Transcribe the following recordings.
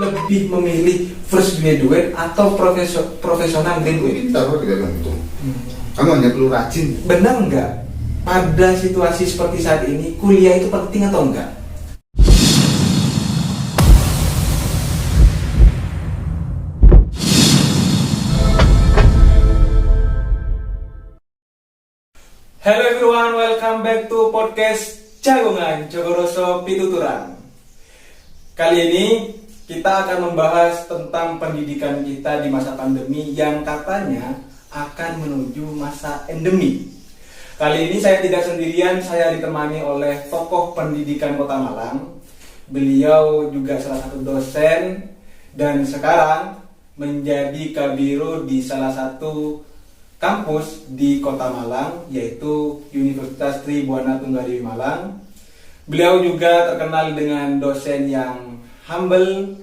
lebih memilih fresh graduate atau profesional graduate? Pintar kok tidak itu. Kamu hanya perlu rajin. Benar nggak? Pada situasi seperti saat ini, kuliah itu penting atau enggak? Hello everyone, welcome back to podcast Jagongan Jogoroso Pituturan. Kali ini kita akan membahas tentang pendidikan kita di masa pandemi yang katanya akan menuju masa endemi. Kali ini saya tidak sendirian, saya ditemani oleh tokoh pendidikan Kota Malang. Beliau juga salah satu dosen dan sekarang menjadi kabiro di salah satu kampus di Kota Malang, yaitu Universitas Tri Buana Tunggadewi Malang. Beliau juga terkenal dengan dosen yang humble,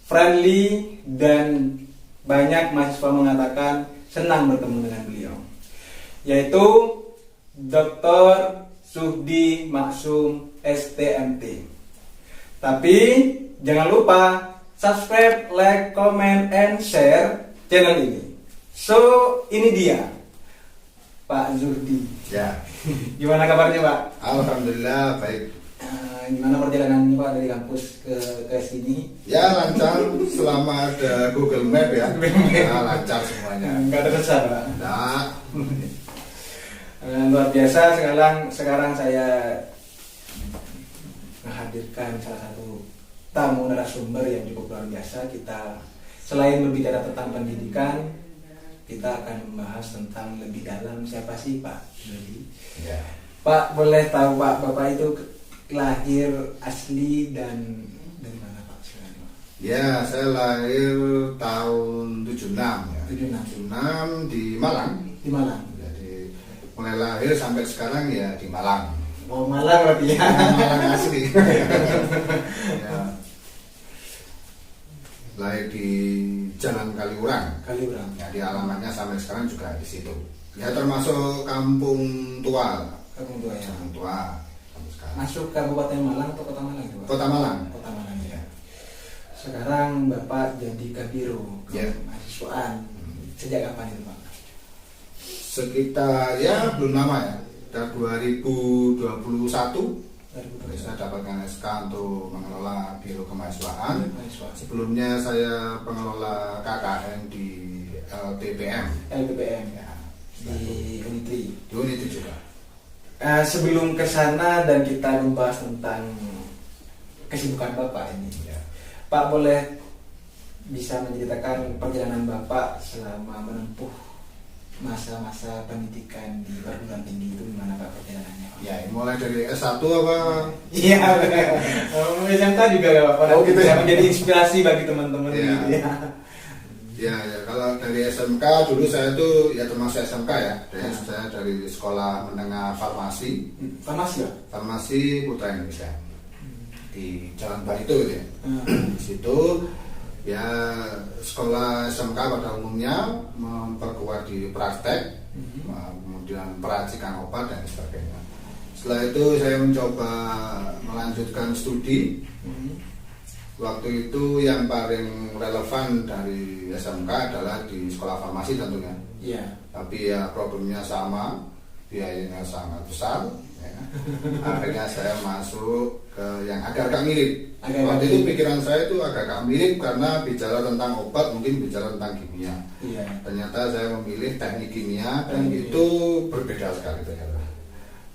friendly, dan banyak mahasiswa mengatakan senang bertemu dengan beliau, yaitu Dr. Suhdi Maksum STMT. Tapi jangan lupa subscribe, like, comment, and share channel ini. So, ini dia Pak Suhdi. Ya. Gimana kabarnya, Pak? Alhamdulillah baik. Gimana perjalanannya, Pak, dari kampus ke sini? Ya lancar selama ada Google Map ya. Ya lancar semuanya. Enggak ada kesal, Pak. Nah, Luar biasa. Sekarang saya menghadirkan salah satu tamu narasumber yang cukup luar biasa. Kita selain berbicara tentang pendidikan, kita akan membahas tentang lebih dalam siapa sih Pak Suhdi. ya. Pak, boleh tahu Pak, Bapak itu lahir asli dan dari mana Pak sebenarnya? Ya, saya lahir tahun 76 ya. 76 di Malang. Di Malang. Jadi mulai lahir sampai sekarang ya di Malang. Oh, Malang berarti ya. Malang asli. Ya. Lahir di Jalan Kaliurang. Ya, di alamatnya sampai sekarang juga di situ. Ya termasuk kampung tua. Kampung tua ya. Kampung tua. Sampai sekarang. Masuk Kabupaten Malang atau Kota Malang itu, Pak? Kota Malang. Kota Malang ya. Sekarang Bapak jadi kabiro kemahasiswaan. Sejak kapan itu, Pak? Sekitar ya belum lama ya. Dari 2021. Saya dapatkan SK untuk mengelola biro kemahasiswaan. Sebelumnya saya pengelola KKN di LPPM ya, di Unitri. Di Unitri juga. Sebelum ke sana dan kita membahas tentang kesibukan Bapak ini, Ya. Pak boleh bisa menceritakan perjalanan Bapak selama menempuh masa-masa pendidikan di perguruan tinggi itu, gimana Pak perjalanannya? Ya, mulai dari S1 apa? Iya, SMK juga ya Pak. Oh, gitu ya? Menjadi inspirasi bagi teman-teman Ya. gitu ya. Ya, kalau dari SMK dulu saya tuh ya termasuk SMK ya. Saya dari sekolah menengah farmasi. Farmasi ya? Farmasi Putra Indonesia di Jalan Barito gitu ya. Di situ ya sekolah SMK pada umumnya memperkuat di praktek, kemudian peracikan obat dan sebagainya. Setelah itu saya mencoba melanjutkan studi. Waktu itu yang paling relevan dari SMK adalah di sekolah farmasi tentunya. Iya. Tapi ya problemnya sama, biayanya sangat besar. Ya. Akhirnya saya masuk ke yang agak-agak mirip. Waktu itu pikiran saya itu agak-agak mirip karena bicara tentang obat, mungkin bicara tentang kimia. Iya. Ternyata saya memilih teknik kimia dan itu berbeda sekali ternyata.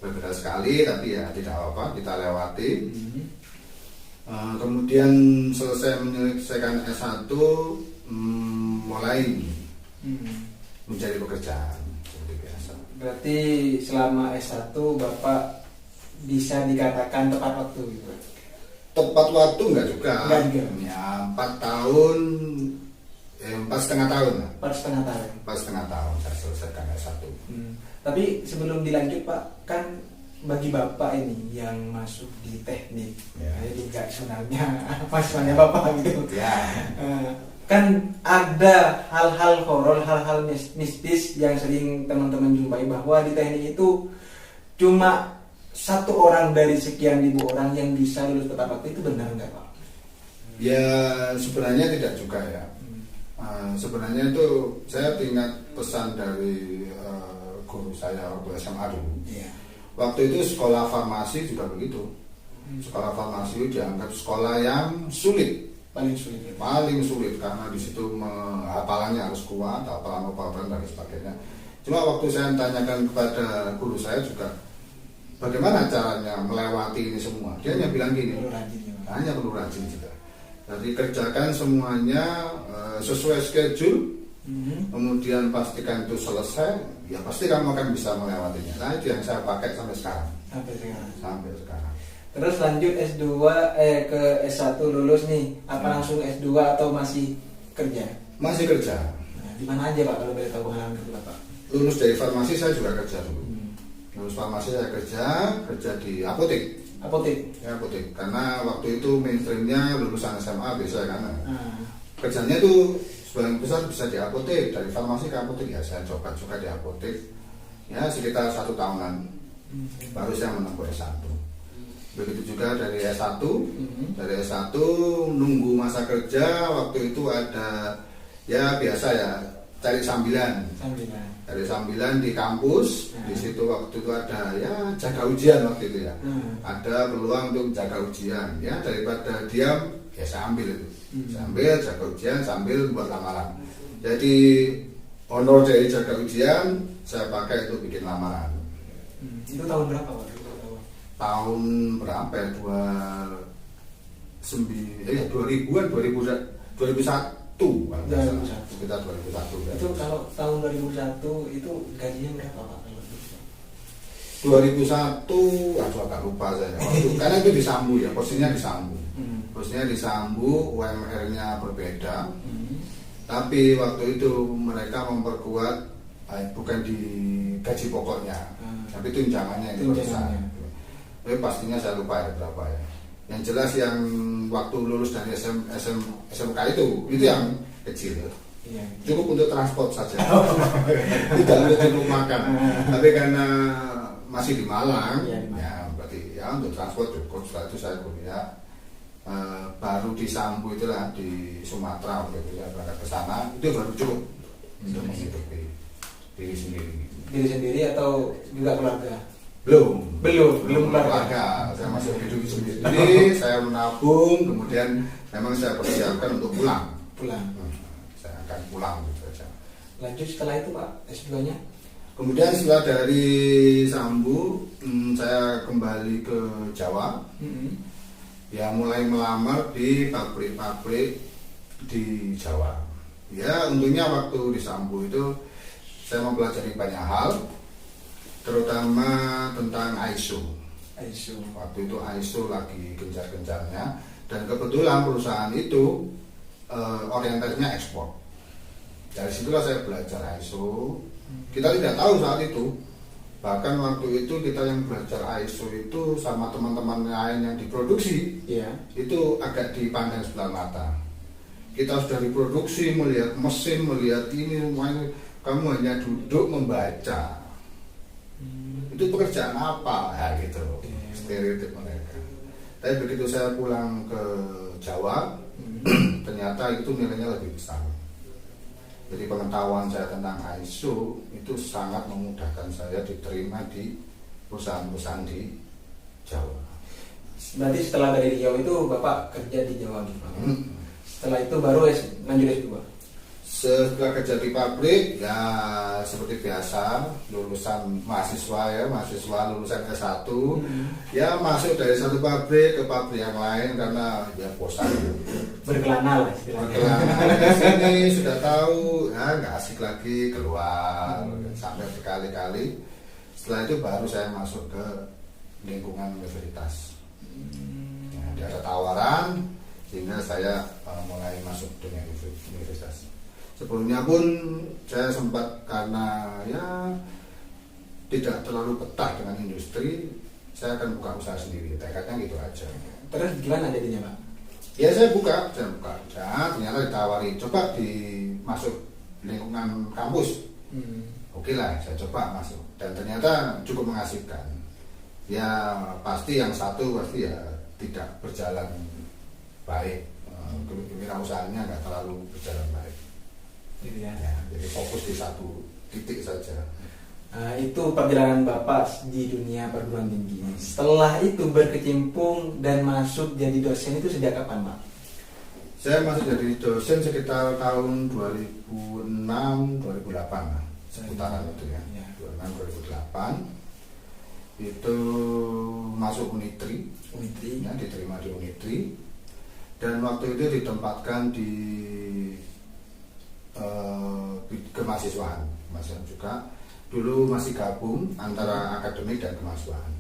Berbeda sekali, tapi ya tidak apa-apa, kita lewati. Kemudian selesai menyelesaikan S1, mulai mencari pekerjaan seperti biasa. Berarti selama S1 Bapak bisa dikatakan tepat waktu gitu? Tepat waktu enggak juga. Enggak juga. Ya 4 tahun, 4,5 tahun. 4,5 tahun saya selesaikan S1. Tapi sebelum dilanjut Pak, kan bagi Bapak ini yang masuk di teknik, jadi enggak sebenarnya maksudnya Bapak gitu. Ya. Kan ada hal-hal horor, hal-hal mistis yang sering teman-teman jumpai, bahwa di teknik itu cuma satu orang dari sekian ribu orang yang bisa lulus tepat waktu. Itu benar nggak Pak? Ya sebenarnya tidak juga ya. Sebenarnya itu saya ingat pesan dari guru saya waktu SMA dulu. Iya. Waktu itu sekolah farmasi juga begitu. Sekolah farmasi dianggap sekolah yang sulit, Paling sulit. Ya. paling sulit karena di situ hafalannya harus kuat, hafalan dan sebagainya. Cuma waktu saya tanyakan kepada guru saya juga, bagaimana caranya melewati ini semua? Dia hanya bilang gini, Perlu rajin ya, Pak. hanya perlu rajin juga. Jadi kerjakan semuanya sesuai schedule, kemudian pastikan itu selesai, ya pasti kamu akan bisa melewatinya. Nah itu yang saya pakai sampai sekarang. Sampai sekarang. Terus lanjut S2 ke S1 lulus nih, apa langsung S2 atau masih kerja? Masih kerja. Nah, di mana aja Pak kalau boleh tahu pengalaman itu Pak? Lulus dari farmasi saya juga kerja dulu. Lulus farmasi saya kerja di apotek. Apotek. Ya apotek. Karena waktu itu mainstreamnya lulusan SMA biasa kan. Nah, Kerjanya tuh sebagian besar bisa di apotek. Dari farmasi ke apotek ya saya coba juga di apotek. Ya sekitar 1 tahunan. Baru saya menempuh S1. Begitu juga dari S1. Dari S1 nunggu masa kerja. Waktu itu ada ya biasa ya cari sambilan. Dari sambilan di kampus. Di situ waktu itu ada ya jaga ujian waktu itu ya. Ada peluang untuk jaga ujian ya, daripada diam ya saya ambil itu. Saya ambil jaga ujian sambil buat lamaran. Jadi honor dari jaga ujian saya pakai untuk bikin lamaran. itu tahun berapa Pak? Tahun berapa ya? 2000-an, 2001 kalau nggak salah. Sekitar 2001 Itu kalau tahun 2001 itu gajinya berapa Pak? 2001 agak lupa saya waktu, karena itu disambu ya, posisinya disambu. Posisinya disambu, UMR-nya berbeda. Tapi waktu itu mereka memperkuat bukan di gaji pokoknya, tapi tunjangannya itu besar. Tapi pastinya saya lupa ya berapa ya. Yang jelas yang waktu lulus dari SMK itu yang kecil. Iya. Cukup untuk transport saja. Tidak untuk makan. Tapi karena masih di Malang, ya berarti ya untuk transport cukup. Setelah itu saya kuliah. Baru di Sambu itulah di Sumatera gitu ya, berangkat ke sana itu baru cukup untuk menghidupi diri sendiri. Diri sendiri atau juga keluarga? Belum keluarga. Saya masih hidup sendiri. Saya menabung, kemudian memang saya persiapkan untuk pulang. Saya akan pulang gitu saja. Lanjut setelah itu Pak S2-nya? Kemudian setelah dari Sambu, saya kembali ke Jawa. Ya mulai melamar di pabrik-pabrik di Jawa. Ya untungnya waktu di Sambu itu saya mempelajari banyak hal, terutama tentang ISO. Waktu itu ISO lagi gencar-gencarnya, dan kebetulan perusahaan itu orientasinya ekspor. Dari situlah saya belajar ISO. Kita tidak tahu saat itu. Bahkan waktu itu kita yang belajar ISO itu sama teman-teman lain yang diproduksi, itu agak dipandang sebelah mata. Kita sudah diproduksi, melihat mesin, melihat ini, kamu hanya duduk membaca. Itu pekerjaan apa? Ya gitu, stereotip mereka. Tapi begitu saya pulang ke Jawa, ternyata itu nilainya lebih besar. Jadi pengetahuan saya tentang ISO itu sangat memudahkan saya diterima di perusahaan-perusahaan di Jawa. Berarti setelah dari Riau itu Bapak kerja di Jawa gitu. Setelah itu baru lanjut S2. Setelah kerja di pabrik ya seperti biasa, lulusan mahasiswa lulusan S1 ya masuk dari satu pabrik ke pabrik yang lain karena ya bosan berkelana lah istilahnya. Di sini sudah tahu ya nggak asik lagi, keluar sampai berkali-kali. Setelah itu baru saya masuk ke lingkungan universitas. Ya, ada tawaran sehingga saya mulai masuk dunia universitas. Sebelumnya pun saya sempat karena ya tidak terlalu betah dengan industri, saya akan buka usaha sendiri. Tekadnya gitu aja. Terus gimana jadinya Pak? Ya saya buka. Ya, ternyata ditawari coba masuk lingkungan kampus. Oke lah, saya coba masuk dan ternyata cukup mengasihkan. Ya pasti yang satu pasti ya tidak berjalan baik. kewirausahanya nggak terlalu berjalan baik. Gitu ya. Ya, jadi fokus di satu titik saja. Nah, itu perjalanan Bapak di dunia perguruan tinggi. Setelah itu berkecimpung dan masuk jadi dosen itu sejak kapan, Pak? Saya masuk jadi dosen sekitar tahun 2006-2008 lah, seputaran itu ya. 2006-2008 itu masuk Unitri, ya, diterima di Unitri, dan waktu itu ditempatkan di kemahasiswaan juga. Dulu masih gabung antara akademik dan kemahasiswaan.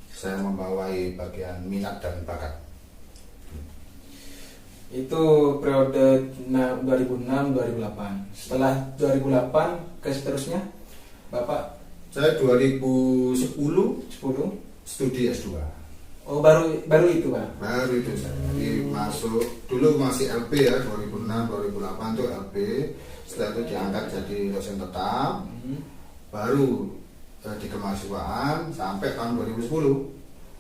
Saya membawai bagian minat dan bakat. Itu periode 2006-2008. Setelah 2008 ke seterusnya, Bapak? Saya 2010 studi S2. Oh, baru itu, Pak? Baru itu saya. Jadi masuk dulu masih LP ya, 2006-2008 itu LP. Setelah itu diangkat jadi dosen tetap. Baru di kemahasiswaan sampai tahun 2010.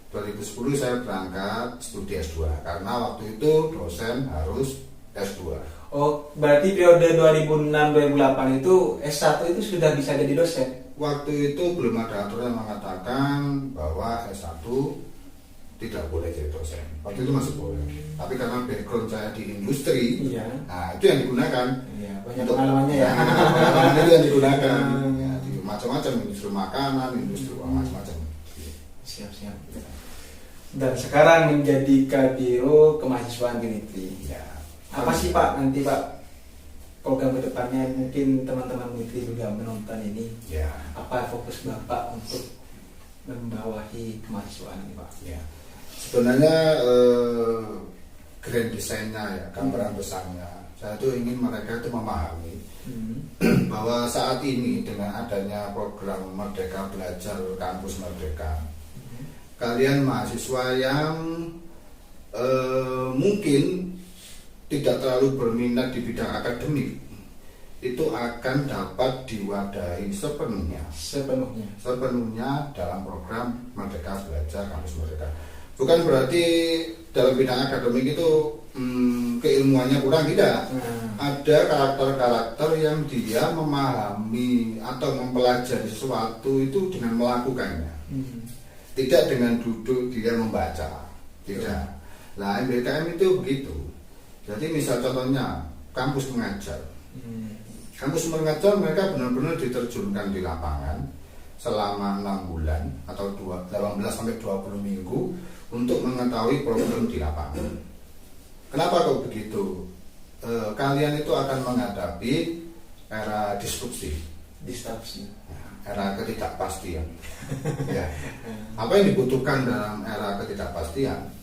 2010 saya berangkat studi S2 karena waktu itu dosen harus S2. Oh, berarti periode 2006-2008 itu S1 itu sudah bisa jadi dosen? Waktu itu belum ada aturan yang mengatakan bahwa S1 tidak boleh jadi dosen. Waktu itu masih boleh. Tapi karena background saya di industri, iya. Nah itu yang digunakan. Iya, banyak pengalamannya ya. Pengalaman itu yang digunakan. Ya, di macam-macam, industri makanan, industri macam-macam. Siap. Dan sekarang menjadi Kadiro Kemahasiswaan Unitri. Ya. Apa sih Pak nanti Pak program kedepannya, mungkin teman-teman Unitri juga menonton ini? Ya. Apa fokus Bapak untuk membawahi kemahasiswaan ini Pak? Ya. Sebenarnya grand desainnya ya, gambaran besarnya. Saya tuh ingin mereka itu memahami bahwa saat ini dengan adanya program Merdeka Belajar Kampus Merdeka, kalian mahasiswa yang mungkin tidak terlalu berminat di bidang akademik itu akan dapat diwadahi sepenuhnya dalam program Merdeka Belajar Kampus Merdeka. Bukan berarti dalam bidang akademik itu keilmuannya kurang, tidak. Ada karakter-karakter yang dia memahami atau mempelajari sesuatu itu dengan melakukannya. Tidak dengan duduk dia membaca, tidak. Nah, MBKM itu begitu. Jadi misal contohnya kampus mengajar. Kampus mengajar mereka benar-benar diterjunkan di lapangan selama 6 bulan atau 18 sampai 20 minggu untuk mengetahui problem di lapangan. Kenapa kok begitu? Kalian itu akan menghadapi era disrupsi. Era ketidakpastian. Ya. Apa yang dibutuhkan dalam era ketidakpastian?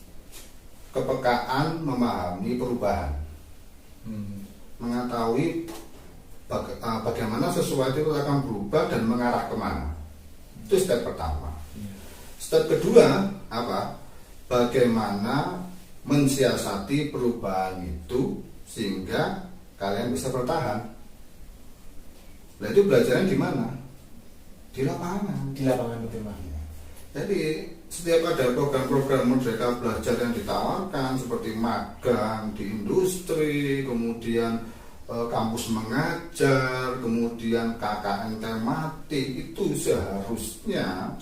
Kepekaan memahami perubahan, mengetahui bagaimana sesuatu itu akan berubah dan mengarah kemana. Itu step pertama. Step kedua apa? Bagaimana mensiasati perubahan itu sehingga kalian bisa bertahan. Nah itu belajarnya di mana? Di lapangan. Betul Pak. Jadi setiap ada program-program Merdeka Belajar yang ditawarkan seperti magang di industri, kemudian kampus mengajar, kemudian KKN tematik, itu seharusnya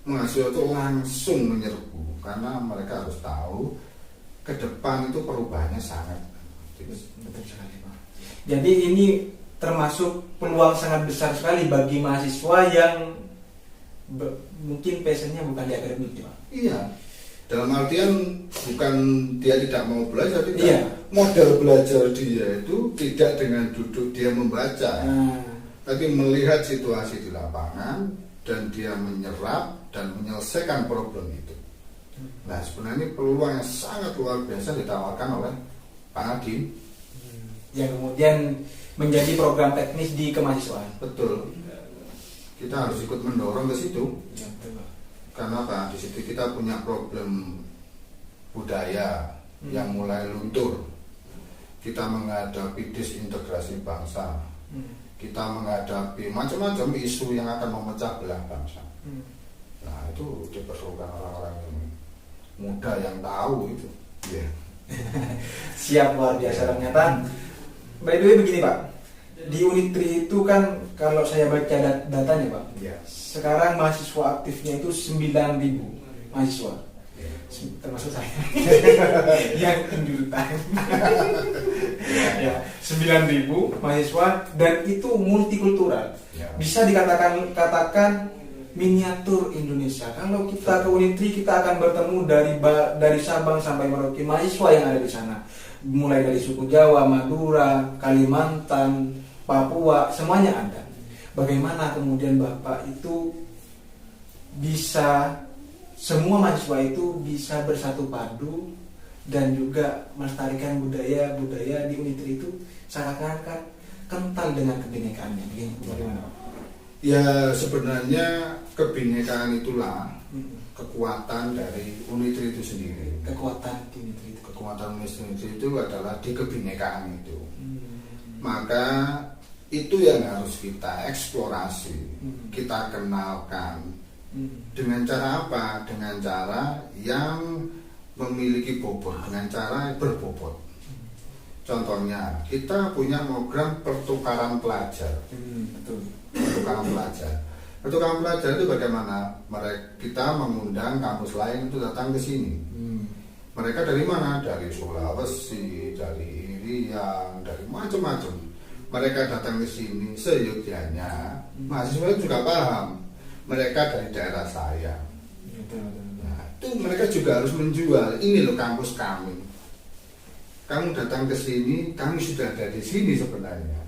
mahasiswa itu langsung menyerbu karena mereka harus tahu ke depan itu perubahannya sangat betul sekali Pak. Jadi ini termasuk peluang sangat besar sekali bagi mahasiswa yang mungkin passionnya bukan di akademik Pak. Iya. Dalam artian bukan dia tidak mau belajar, tidak. Iya. Model belajar dia itu tidak dengan duduk dia membaca, tapi melihat situasi di lapangan dan dia menyerap dan menyelesaikan problem itu. Nah sebenarnya peluang yang sangat luar biasa ditawarkan oleh Pak Nadiem, yang kemudian menjadi program teknis di kemahasiswaan. Betul. Kita harus ikut mendorong ke situ. Ya, betul. Karena apa? Di situ kita punya problem budaya yang mulai luntur. Kita menghadapi disintegrasi bangsa. Kita menghadapi macam-macam isu yang akan memecah belah bangsa. Nah itu diperlukan orang-orang yang muda yang tahu itu. Yeah. Siap, luar biasa ternyata. By the way begini Pak, di Unitri itu kan kalau saya baca datanya Pak, Ya. sekarang mahasiswa aktifnya itu 9.000 mahasiswa, termasuk saya yang indutan. Ya, 9.000 mahasiswa dan itu multikultural. Ya. Bisa dikatakan miniatur Indonesia. Kalau kita ke Unitri kita akan bertemu dari Sabang sampai Merauke mahasiswa yang ada di sana. Mulai dari suku Jawa, Madura, Kalimantan, Papua, semuanya ada. Bagaimana kemudian Bapak itu bisa, semua mahasiswa itu bisa bersatu padu dan juga melestarikan budaya di Unitri itu seakan-akan kental dengan kebinekaannya. Bagaimana Pak? Ya sebenarnya kebinekaan itulah kekuatan dari Unitri itu sendiri. Kekuatan di Unitri itu. Kekuatan Unitri itu adalah di kebinekaan itu. Maka itu yang harus kita eksplorasi, kita kenalkan. Dengan cara apa? Dengan cara yang memiliki bobot, dengan cara berbobot. Contohnya, kita punya program pertukaran pelajar. Betul. Pertukaran pelajar. Pertukaran pelajar itu bagaimana? Kita mengundang kampus lain untuk datang ke sini. Mereka dari mana? Dari Sulawesi, dari Irian, dari macam-macam. Mereka datang ke sini seyogyanya. Mahasiswa juga paham. Mereka dari daerah saya. Nah, itu mereka juga harus menjual. Ini loh kampus kami. Kamu datang ke sini, kami sudah ada di sini sebenarnya.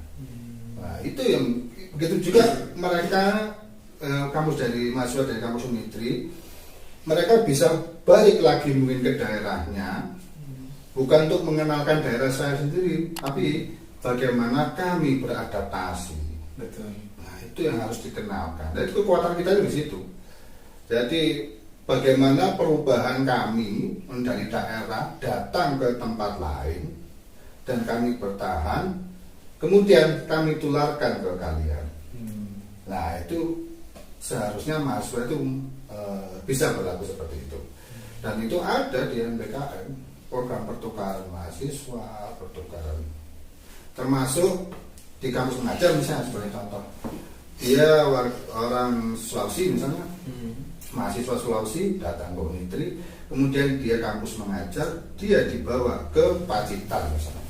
Nah, itu yang begitu juga mereka mahasiswa dari kampus Unitri, mereka bisa balik lagi mungkin ke daerahnya, bukan untuk mengenalkan daerah saya sendiri, tapi bagaimana kami beradaptasi. Betul. Nah, itu yang harus dikenalkan. Dan kekuatan kita di situ. Jadi bagaimana perubahan kami dari daerah datang ke tempat lain dan kami bertahan, kemudian kami tularkan ke kalian. Nah, itu seharusnya mahasiswa itu bisa berlaku seperti itu. Dan itu ada di MBKM, program pertukaran mahasiswa, pertukaran termasuk di kampus mengajar misalnya sebagai contoh. Dia orang Sulawesi misalnya, mahasiswa Sulawesi datang ke Unitri, kemudian dia kampus mengajar, dia dibawa ke Pacitan misalnya.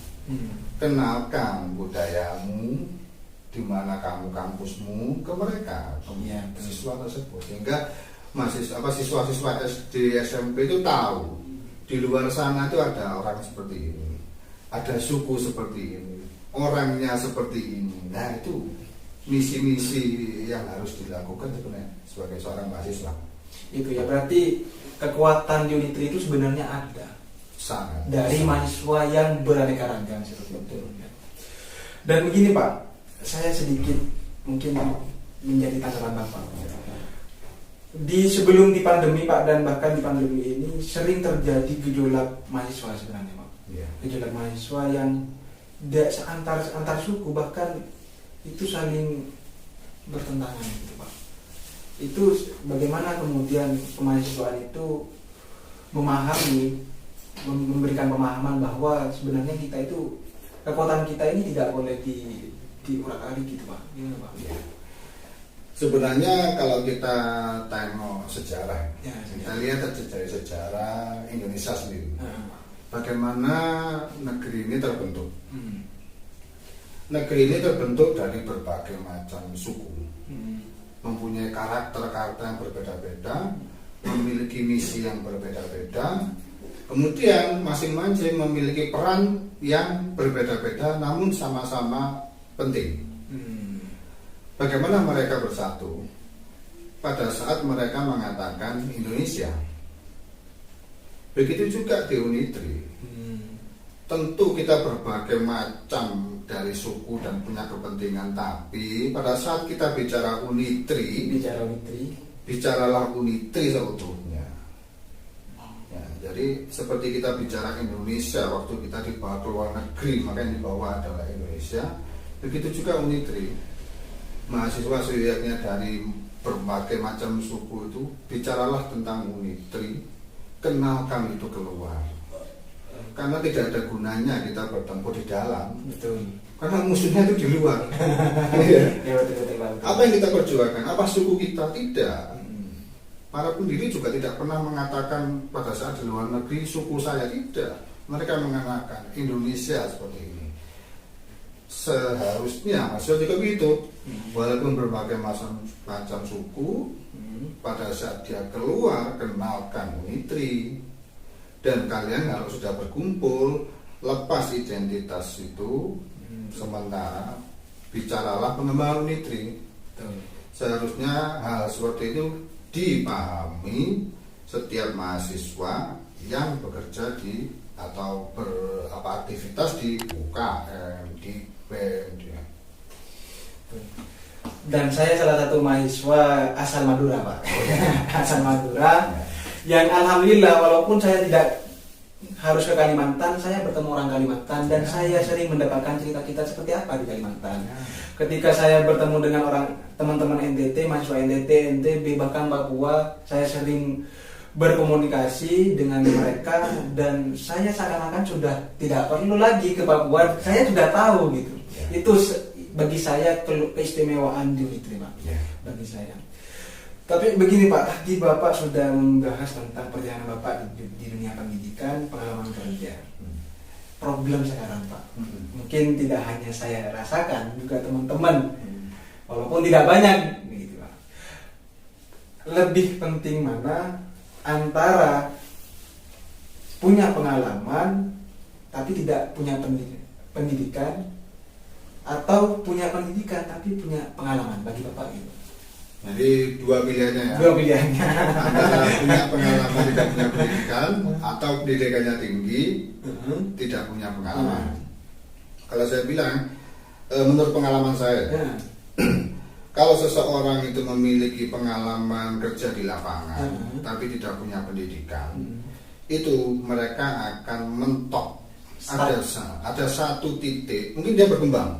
Kenalkan budayamu, di mana kamu kampusmu ke mereka, siswa tersebut, sehingga siswa-siswa SD SMP itu tahu di luar sana itu ada orang seperti ini, ada suku seperti ini, orangnya seperti ini. Nah, itu misi-misi yang harus dilakukan sebenarnya sebagai seorang mahasiswa. Itu ya, berarti kekuatan di Unitri itu sebenarnya ada Sangat dari mahasiswa yang beraneka ragam seperti itu. Dan begini Pak, saya sedikit mungkin menjadi tanggapan Bapak. Sebelum di pandemi Pak, dan bahkan di pandemi ini sering terjadi gejolak mahasiswa sebenarnya Pak. Gejolak mahasiswa yang antar suku, bahkan itu saling bertentangan gitu Pak. Itu bagaimana kemudian kemahasiswaan itu memahami, memberikan pemahaman bahwa sebenarnya kita itu, kekuatan kita ini tidak boleh diurak-arik gitu Pak. Gimana Pak? Sebenarnya kalau kita tengok sejarah, Ya, kita lihat dari sejarah Indonesia sendiri, bagaimana negeri ini terbentuk. Negeri ini terbentuk dari berbagai macam suku, mempunyai karakter-karakter yang berbeda-beda, memiliki misi yang berbeda-beda, kemudian masing-masing memiliki peran yang berbeda-beda namun sama-sama penting. Bagaimana mereka bersatu? Pada saat mereka mengatakan Indonesia. Begitu juga di Unitri. Tentu kita berbagai macam dari suku dan punya kepentingan, tapi pada saat kita bicara Unitri, bicaralah Unitri seutuhnya. Ya, jadi seperti kita bicara Indonesia waktu kita dibawa ke luar negeri, maka yang dibawa adalah Indonesia. Begitu juga Unitri. Mahasiswa suyaknya dari berbagai macam suku itu, bicaralah tentang Unitri, kenalkan itu keluar. Karena tidak ada gunanya kita bertempur di dalam. Betul. Karena musuhnya itu di luar. Iya. Ya betul. Apa yang kita perjuangkan? Apa suku kita? Tidak. Para pendiri juga tidak pernah mengatakan pada saat di luar negeri suku saya, tidak. Mereka mengatakan Indonesia seperti ini. Seharusnya maksudnya juga begitu. Walaupun berbagai macam suku, pada saat dia keluar kenalkan Unitri. Dan kalian kalau sudah berkumpul, lepas identitas itu, sementara bicaralah pengembangan Unitri. Seharusnya hal seperti itu dipahami setiap mahasiswa yang bekerja di atau beraktivitas di UKM, di BEM. Dan saya salah satu mahasiswa asal Madura, Pak. Asal Madura, yang alhamdulillah walaupun saya tidak harus ke Kalimantan, saya bertemu orang Kalimantan dan saya sering mendapatkan cerita-cerita seperti apa di Kalimantan. Ketika saya bertemu dengan orang teman-teman NTT, mahasiswa NTT, NTB, bahkan Papua, saya sering berkomunikasi dengan mereka dan saya seakan-akan sudah tidak perlu lagi ke Papua, saya sudah tahu gitu. Itu bagi saya keistimewaan di Unitri, Pak. Bagi saya. Tapi begini Pak, tadi Bapak sudah membahas tentang perjalanan Bapak di dunia pendidikan, pengalaman kerja. Problem sekarang Pak, mungkin tidak hanya saya rasakan, juga teman-teman, walaupun tidak banyak, gitu Pak. Lebih penting mana antara punya pengalaman tapi tidak punya pendidikan, atau punya pendidikan tapi punya pengalaman bagi Bapak gitu? Jadi dua pilihannya ya. Dua pilihannya. Antara punya pengalaman tidak punya pendidikan, atau pendidikannya tinggi tidak punya pengalaman. Kalau saya bilang, menurut pengalaman saya, kalau seseorang itu memiliki pengalaman kerja di lapangan tapi tidak punya pendidikan, itu mereka akan mentok. Ada satu titik, mungkin dia berkembang,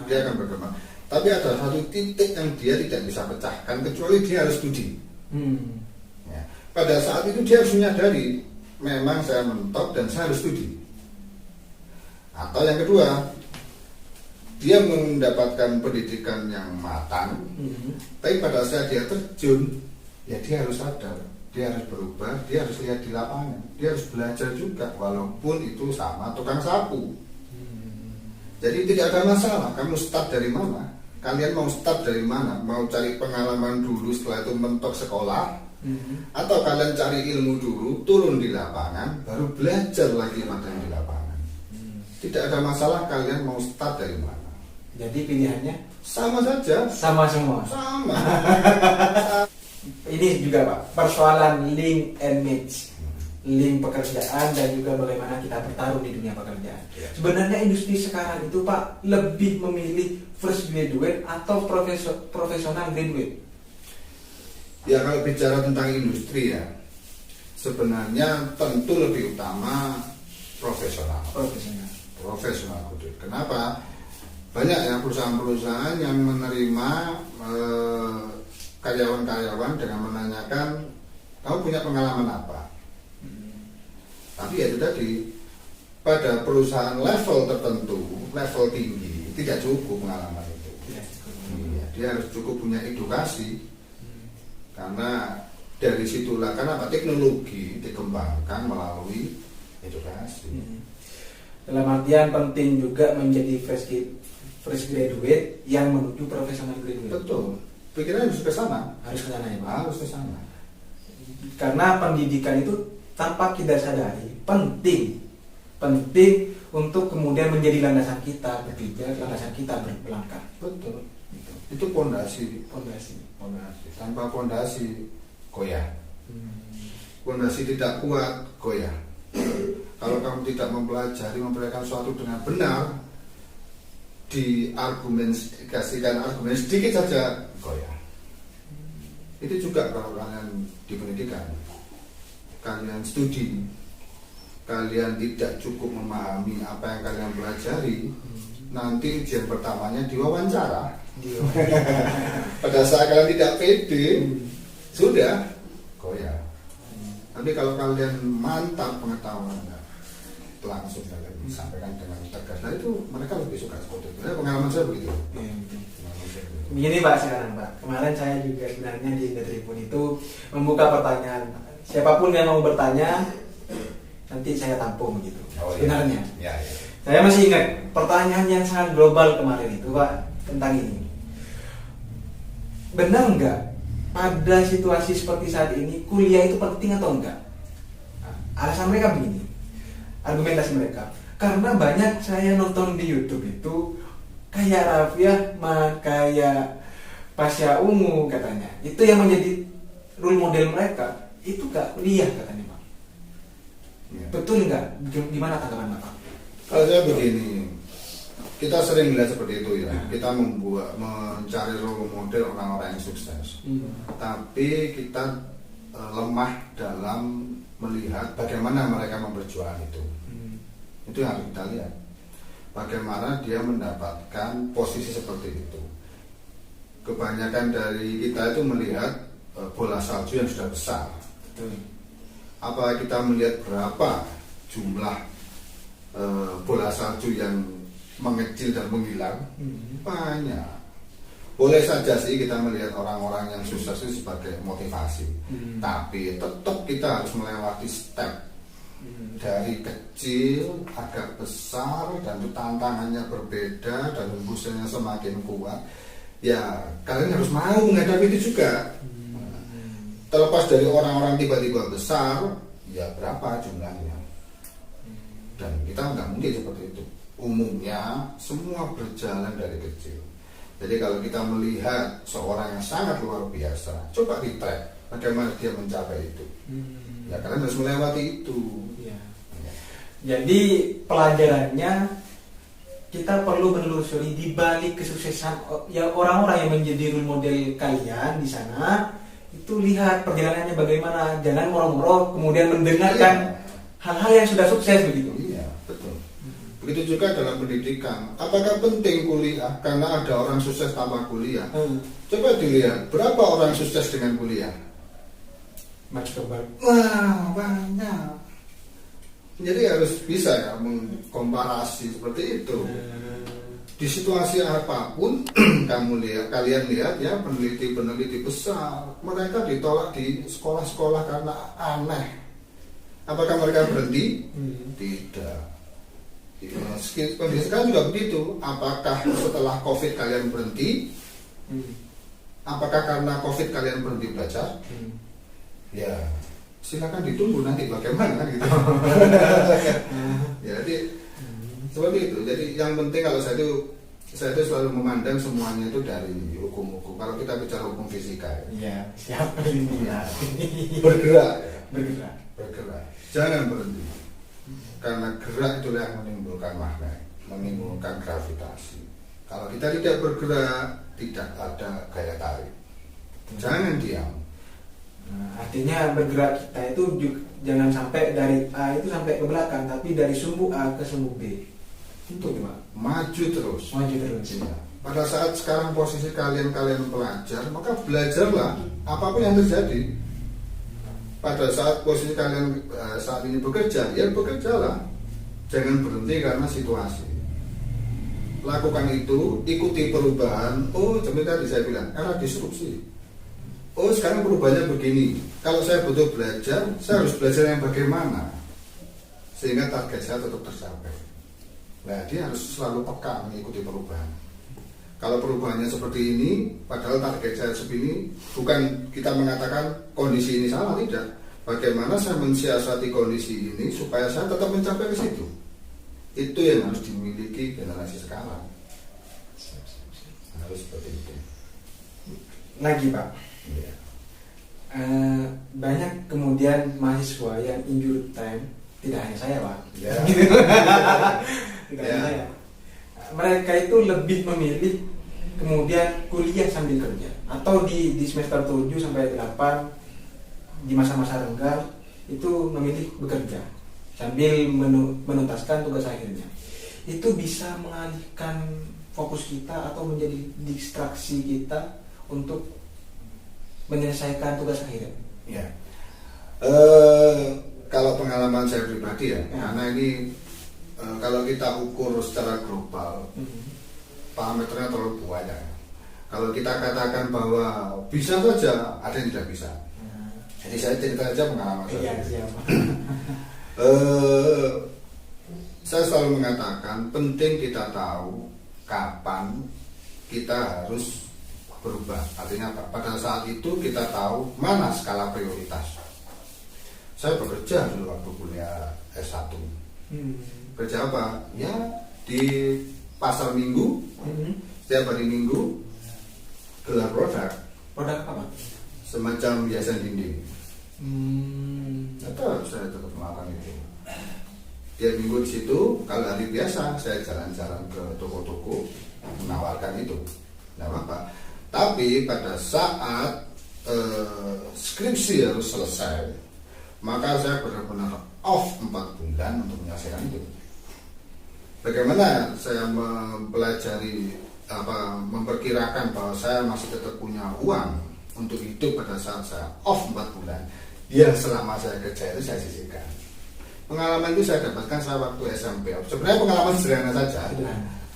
dia akan berkembang. Tapi ada satu titik yang dia tidak bisa pecahkan kecuali dia harus studi. Ya. Pada saat itu dia harus menyadari, memang saya mentok dan saya harus studi. Atau yang kedua, dia mendapatkan pendidikan yang matang, tapi pada saat dia terjun, ya dia harus sadar, dia harus berubah, dia harus lihat di lapangan, dia harus belajar juga, walaupun itu sama tukang sapu. Jadi tidak ada masalah, kamu start dari mana? Kalian mau start dari mana? Mau cari pengalaman dulu, setelah itu mentok sekolah, atau kalian cari ilmu dulu, turun di lapangan, baru belajar lagi materi di lapangan. Tidak ada masalah kalian mau start dari mana. Jadi pilihannya sama saja. Sama semua. Sama. Ini juga Pak, persoalan link and match, link pekerjaan dan juga bagaimana kita bertarung di dunia pekerjaan. Sebenarnya industri sekarang itu Pak lebih memilih fresh graduate atau profesional graduate. Ya kalau bicara tentang industri ya, sebenarnya tentu lebih utama profesional graduate. Kenapa? Banyak ya perusahaan-perusahaan yang menerima karyawan-karyawan dengan menanyakan, kamu punya pengalaman apa? Tapi ya itu tadi, pada perusahaan level tertentu, level tinggi, tidak cukup pengalaman itu. Iya, dia harus cukup punya edukasi. Karena dari situlah, karena teknologi dikembangkan melalui edukasi. Dalam artian penting juga menjadi fresh graduate yang menuju professional graduate. Betul. Pikirannya harus ke sana. Harus ke sana ya Pak. Harus ke sana. Karena pendidikan itu tanpa kita sadari penting untuk kemudian menjadi landasan kita berpijak, landasan kita berlangkah. Betul. Itu pondasi. Tanpa pondasi goyah. Pondasi tidak kuat goyah. Kalau kamu tidak mempelajari, mempelajari sesuatu dengan benar, dikasihkan argumen sedikit saja goyah. Itu juga kalau kalian di pendidikan, kalian studi, kalian tidak cukup memahami apa yang kalian pelajari, nanti ujian pertamanya diwawancara. Pada saat kalian tidak pede, sudah goyah. Tapi kalau kalian mantap pengetahuannya, langsung kalian sampaikan dengan tegas. Nah itu mereka lebih suka seperti itu. Nah, pengalaman saya begitu. Pengalaman saya begitu. Begini Pak sekarang Pak, kemarin saya juga sebenarnya di The Tribune itu membuka pertanyaan. Siapapun yang mau bertanya, nanti saya tampung gitu. Sebenarnya. Ya. Saya masih ingat pertanyaan yang sangat global kemarin itu Pak tentang ini. Benar nggak pada situasi seperti saat ini kuliah itu penting atau enggak? Alasan mereka begini, argumentasi mereka. Karena banyak saya nonton di YouTube itu kayak Raffiah, kayak Pasha Ungu katanya. Itu yang menjadi role model mereka. Itu gak kuliah katanya Pak. Ya. Betul nggak? Gimana tanggapan Bapak? Kalau saya begini, kita sering melihat seperti itu ya. Kita mencari role model orang-orang yang sukses. Tapi kita lemah dalam melihat bagaimana mereka memperjuangkan itu. Itu yang harus kita lihat. Bagaimana dia mendapatkan posisi seperti itu. Kebanyakan dari kita itu melihat bola salju yang sudah besar. Apa kita melihat berapa jumlah bola salju yang mengecil dan menghilang? Banyak. Boleh saja sih kita melihat orang-orang yang sukses itu sebagai motivasi, tapi tetap kita harus melewati step dari kecil agak besar dan itu tantangannya berbeda dan hembusannya semakin kuat. Ya kalian harus mau menghadapi itu juga. Terlepas dari orang-orang tiba-tiba besar, ya berapa jumlahnya? Dan kita nggak mungkin seperti itu. Umumnya semua berjalan dari kecil. Jadi kalau kita melihat seorang yang sangat luar biasa, coba di-track bagaimana dia mencapai itu. Ya kalian harus melewati itu. Ya. Jadi pelajarannya kita perlu menelusuri di balik kesuksesan ya orang-orang yang menjadi role model kalian di sana. Itu lihat perjalanannya bagaimana, jangan moro-moro kemudian mendengarkan hal-hal yang sudah sukses begitu. Iya, betul. Begitu juga dalam pendidikan. Apakah penting kuliah karena ada orang sukses tanpa kuliah? Coba dilihat berapa orang sukses dengan kuliah. Wah, banyak. Jadi harus bisa ya mengkomparasi seperti itu. Di situasi apapun kalian lihat ya peneliti peneliti besar mereka ditolak di sekolah-sekolah karena aneh. Apakah mereka berhenti? Tidak. Kondisi sekarang juga begitu. Apakah setelah COVID kalian berhenti? Apakah karena COVID kalian berhenti belajar? Ya silakan ditunggu nanti bagaimana gitu. Ya, jadi seperti itu. Jadi yang penting kalau saya itu selalu memandang semuanya itu dari hukum-hukum. Kalau kita bicara hukum fisika, ya siapa ini? Ya. Bergerak, Bergerak. Jangan berhenti. Karena gerak itulah yang menimbulkan magnet, menimbulkan gravitasi. Kalau kita tidak bergerak, tidak ada gaya tarik. Jangan diam. Nah, artinya bergerak kita itu jangan sampai dari A itu sampai ke belakang, tapi dari sumbu A ke sumbu B. Itu gimana? Maju terus. Ya. Pada saat sekarang posisi kalian pelajar, maka belajarlah apapun yang terjadi. Pada saat posisi kalian saat ini bekerja, ya bekerjalah. Jangan berhenti karena situasi. Lakukan itu, ikuti perubahan. Oh, seperti tadi saya bilang, era disrupsi. Oh, sekarang perubahannya begini. Kalau saya butuh belajar, saya harus belajar yang bagaimana sehingga target saya tetap tercapai. Nah, dia harus selalu peka mengikuti perubahan. Kalau perubahannya seperti ini, padahal target saya segini, bukan kita mengatakan kondisi ini salah, tidak. Bagaimana saya mensiasati kondisi ini supaya saya tetap mencapai ke situ. Itu yang harus dimiliki generasi sekarang. Harus seperti itu. Lagi Pak, Ya. banyak kemudian mahasiswa yang injury time, tidak hanya saya Pak. Ya. Tidak hanya saya. Mereka itu lebih memilih kemudian kuliah sambil kerja atau di semester 7 sampai 8 di masa-masa renggang itu memilih bekerja sambil menuntaskan tugas akhirnya. Itu bisa mengalihkan fokus kita atau menjadi distraksi kita untuk menyelesaikan tugas akhir. Ya. Kalau pengalaman saya pribadi ya, karena ini kalau kita ukur secara global, parameternya terlalu banyak. Kalau kita katakan bahwa bisa saja, ada yang tidak bisa. Jadi saya cerita saja pengalaman saya. Iya, siapa? Saya selalu mengatakan penting kita tahu kapan kita harus berubah. Artinya apa? Pada saat itu kita tahu mana skala prioritas. Saya bekerja dulu waktu kuliah S1. Kerja apa? Ya di pasar minggu. Setiap hari Minggu gelar produk. Produk apa? Semacam hiasan dinding. Tetap saya tetap melakukan itu. Tiap minggu di situ, kalau hari biasa saya jalan-jalan ke toko-toko menawarkan itu, tidak apa-apa. Tapi pada saat skripsi harus selesai, maka saya benar-benar off 4 bulan untuk menyelesaikan itu. Bagaimana saya mempelajari memperkirakan bahwa saya masih tetap punya uang untuk hidup pada saat saya off 4 bulan, yang selama saya kerja itu saya sisihkan. Pengalaman itu saya dapatkan saya waktu SMP. Sebenarnya pengalaman sederhana saja.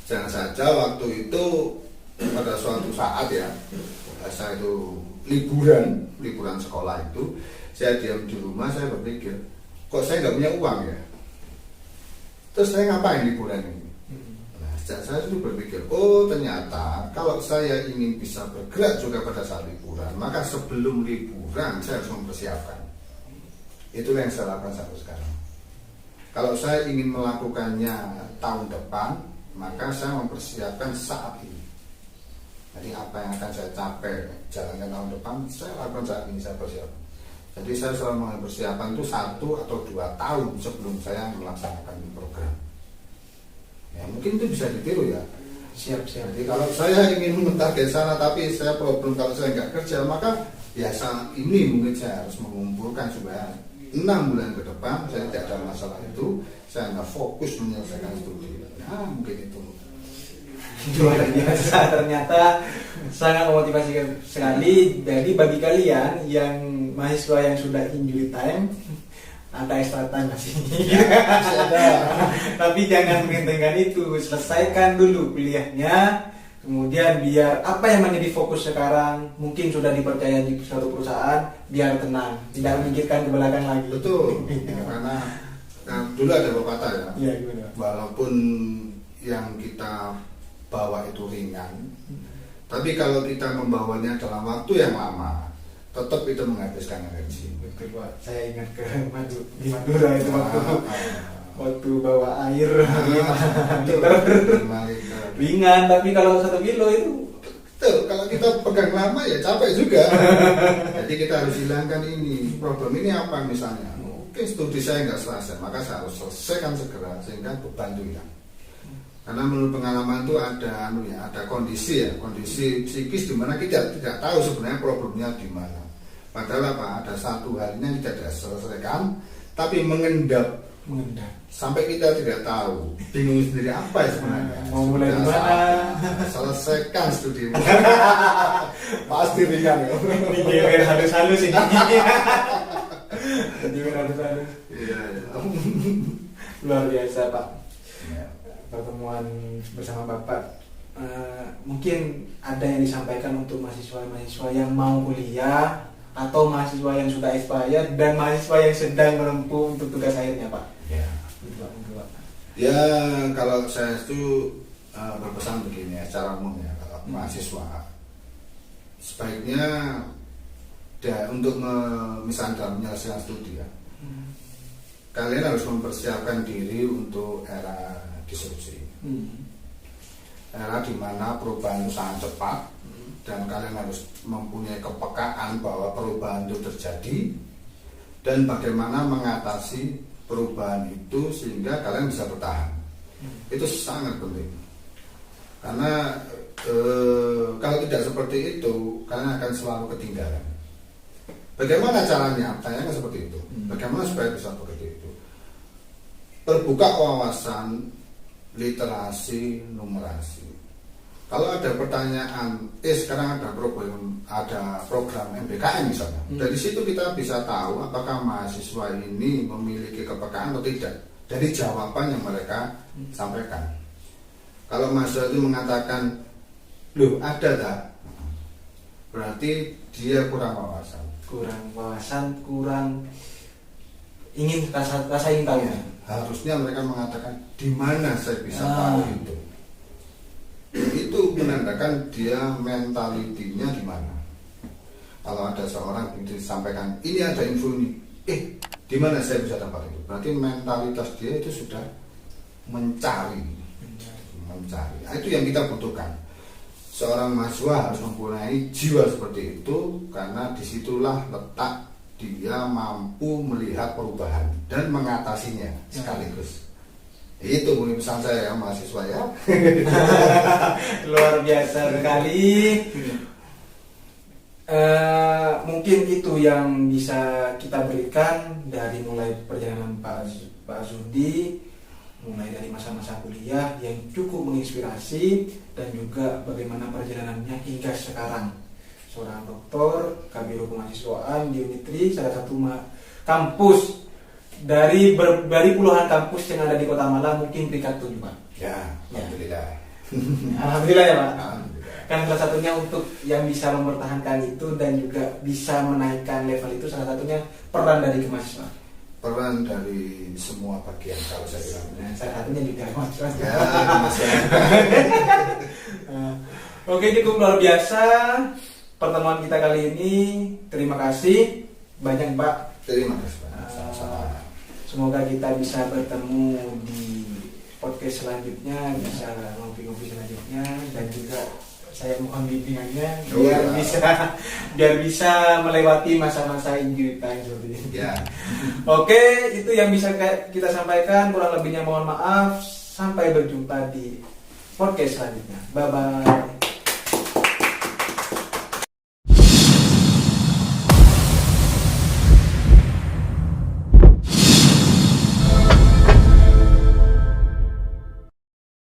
Jangan saja waktu itu pada suatu saat ya, saya itu liburan sekolah itu, saya diam di rumah, saya berpikir, kok saya nggak punya uang ya? Terus saya ngapain liburan ini? Nah, saya itu berpikir, oh ternyata kalau saya ingin bisa bergerak juga pada saat liburan, maka sebelum liburan saya harus mempersiapkan. Itulah yang saya lakukan sampai sekarang. Kalau saya ingin melakukannya tahun depan, maka saya mempersiapkan saat ini. Jadi apa yang akan saya capai jalankan tahun depan, saya lakukan saat ini, saya persiapkan. Jadi saya selalu mempersiapkan itu 1 atau 2 tahun sebelum saya melaksanakan program. Ya mungkin itu bisa ditiru ya. Siap. Jadi kalau saya ingin mentarget sana tapi saya problem kalau saya nggak kerja, maka ya saat ini mungkin saya harus mengumpulkan supaya 6 bulan ke depan saya tidak ada masalah itu, saya nggak fokus menyelesaikan studi. Nah mungkin itu. Luar biasa, ternyata sangat memotivasi sekali. Jadi bagi kalian yang mahasiswa yang sudah injury time, ada extra time masih ada. Tapi jangan menghentikan itu, selesaikan dulu kuliahnya. Kemudian biar apa yang menjadi fokus sekarang, mungkin sudah dipercaya di suatu perusahaan, biar tenang, tidak memikirkan ke belakang lagi. Betul. Ya, karena dulu ada pepatah ya. Iya, gimana? Walaupun yang kita bawa itu ringan, tapi kalau kita membawanya dalam waktu yang lama, tetap itu menghabiskan energi. Betul, Pak. Saya ingat di Madura itu waktu bawa air 5 liter. Ringan, tapi kalau 1 kilo itu betul, kalau kita pegang lama ya capek juga. Jadi kita harus hilangkan ini. Problem ini apa misalnya? Oke, studi saya nggak selesai, maka saya harus selesaikan segera sehingga beban itu hilang. Karena menurut pengalaman itu ada kondisi psikis di mana kita tidak tahu sebenarnya problemnya di mana. Padahal apa? Ada satu hal yang tidak diselesaikan, tapi mengendap sampai kita tidak tahu, bingung sendiri apa ya sebenarnya. Mau mulai di mana? Selesaikan studi. Pasti ringan ya. Digewer halus-halus ini. Digewer halus-halus. Iya. Luar biasa, Pak. Ya. Pertemuan bersama Bapak. Mungkin ada yang disampaikan untuk mahasiswa-mahasiswa yang mau kuliah atau mahasiswa yang sudah expired dan mahasiswa yang sedang menempuh untuk tugas akhirnya, Pak. Ya. Ya, kalau saya itu berpesan begini ya, secara umum ya, kalau mahasiswa sebaiknya untuk misalnya dalam menyelesaikan studi ya, kalian harus mempersiapkan diri untuk era disrupsi, era di mana perubahan itu sangat cepat dan kalian harus mempunyai kepekaan bahwa perubahan itu terjadi dan bagaimana mengatasi perubahan itu sehingga kalian bisa bertahan. Itu sangat penting karena kalau tidak seperti itu kalian akan selalu ketinggalan. Bagaimana caranya? Tanya seperti itu. Bagaimana supaya bisa begitu itu? Terbuka wawasan, literasi, numerasi. Kalau ada pertanyaan, sekarang ada program MBKM misalnya. Dari situ kita bisa tahu apakah mahasiswa ini memiliki kepekaan atau tidak dari jawaban yang mereka sampaikan. Kalau mahasiswa itu mengatakan, loh ada tak? Berarti dia kurang wawasan. Kurang ingin rasa ingin tahu. Ya, harusnya mereka mengatakan di mana saya bisa tahu itu. Itu menandakan dia mentalitinya di mana. Kalau ada seorang yang disampaikan ini ada info ini, di mana saya bisa dapat itu? Berarti mentalitas dia itu sudah mencari. Nah, itu yang kita butuhkan. Seorang mahasiswa harus mempunyai jiwa seperti itu, karena disitulah letak dia mampu melihat perubahan dan mengatasinya sekaligus. Itu pesan saya ya mahasiswa ya. Luar biasa sekali. Mungkin itu yang bisa kita berikan dari mulai perjalanan Pak Zuhdi, mulai dari masa-masa kuliah yang cukup menginspirasi, dan juga bagaimana perjalanannya hingga sekarang. Seorang doktor, kabiro kemahasiswaan di Unitri, salah satu kampus dari puluhan kampus yang ada di Kota Malang, mungkin peringkat 7, Pak. Ya, alhamdulillah. Alhamdulillah ya, Pak. Alhamdulillah. Kan salah satunya untuk yang bisa mempertahankan itu dan juga bisa menaikkan level itu, salah satunya peran dari kemahasiswaan. Peran dari semua bagian kalau saya bilang. Nah, salah satunya juga kemahasiswaan. Ya, Oke, cukup luar biasa pertemuan kita kali ini. Terima kasih banyak, Pak. terima kasih Pak. Sama-sama. Semoga kita bisa bertemu di podcast selanjutnya, bisa ngopi-ngopi selanjutnya, dan juga saya mohon bimbingannya biar bisa melewati masa-masa injury time seperti ini. Ya. Oke, itu yang bisa kita sampaikan. Kurang lebihnya mohon maaf. Sampai berjumpa di podcast selanjutnya. Bye bye.